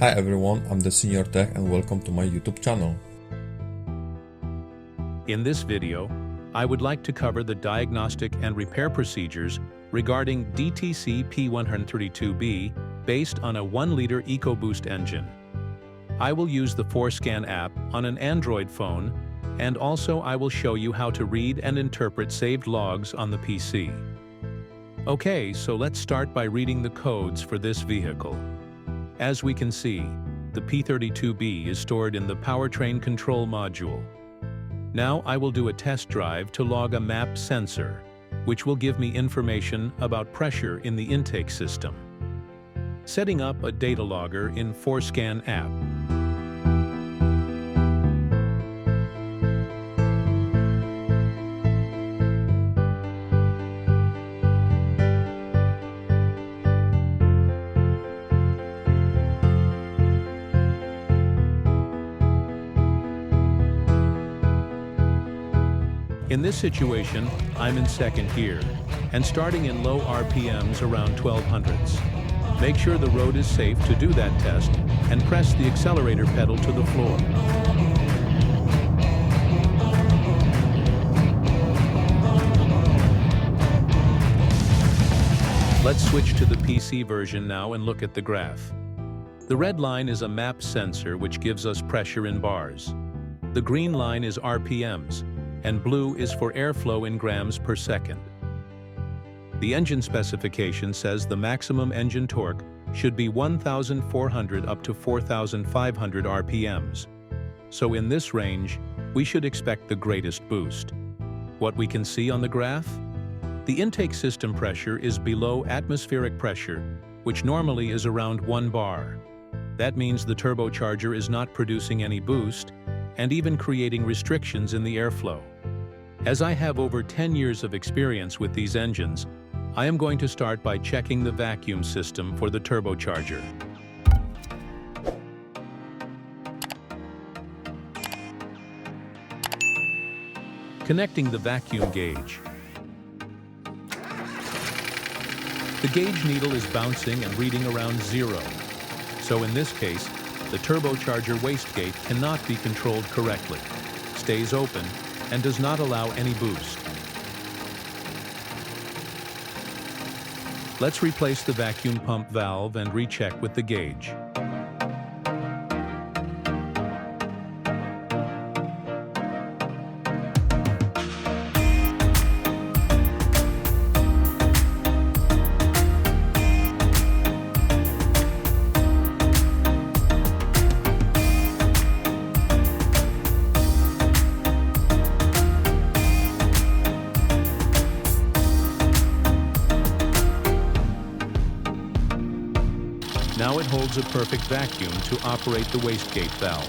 Hi everyone, I'm the Senior Tech and welcome to my YouTube channel. In this video, I would like to cover the diagnostic and repair procedures regarding DTC P132B based on a 1-liter EcoBoost engine. I will use the 4Scan app on an Android phone, and also I will show you how to read and interpret saved logs on the PC. Okay, so let's start by reading the codes for this vehicle. As we can see, the P132B is stored in the powertrain control module. Now I will do a test drive to log a map sensor, which will give me information about pressure in the intake system. Setting up a data logger in 4Scan app. In this situation, I'm in second gear, and starting in low RPMs around 1200s. Make sure the road is safe to do that test, and press the accelerator pedal to the floor. Let's switch to the PC version now and look at the graph. The red line is a map sensor which gives us pressure in bars. The green line is RPMs, and blue is for airflow in grams per second. The engine specification says the maximum engine torque should be 1,400 up to 4,500 RPMs. So in this range, we should expect the greatest boost. What we can see on the graph? The intake system pressure is below atmospheric pressure, which normally is around 1 bar. That means the turbocharger is not producing any boost, and even creating restrictions in the airflow. As I have over 10 years of experience with these engines, I am going to start by checking the vacuum system for the turbocharger. Connecting the vacuum gauge. The gauge needle is bouncing and reading around 0. So in this case, the turbocharger wastegate cannot be controlled correctly, stays open, and does not allow any boost. Let's replace the vacuum pump valve and recheck with the gauge. Now it holds a perfect vacuum to operate the wastegate valve.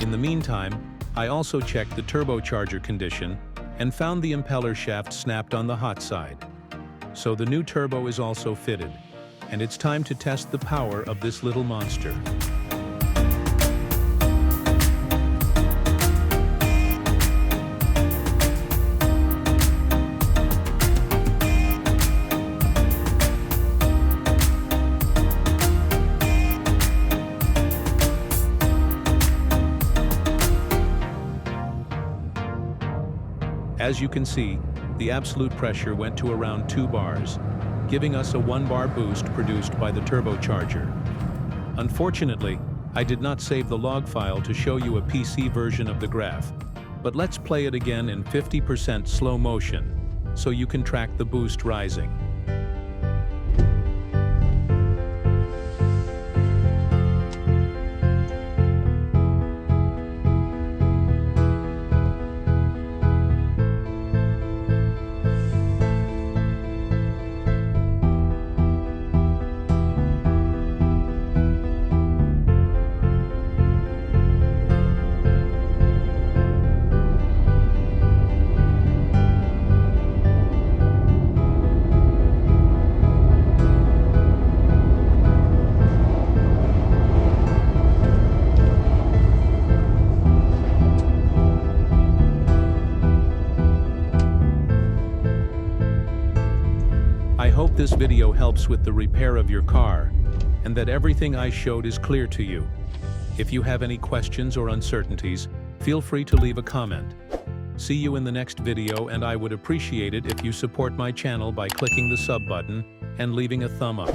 In the meantime, I also checked the turbocharger condition and found the impeller shaft snapped on the hot side. So the new turbo is also fitted, and it's time to test the power of this little monster. As you can see, the absolute pressure went to around 2 bars, giving us a 1-bar boost produced by the turbocharger. Unfortunately, I did not save the log file to show you a PC version of the graph, but let's play it again in 50% slow motion, so you can track the boost rising. this video helps with the repair of your car, and that everything I showed is clear to you. If you have any questions or uncertainties, feel free to leave a comment. See you in the next video, and I would appreciate it if you support my channel by clicking the sub button and leaving a thumb up.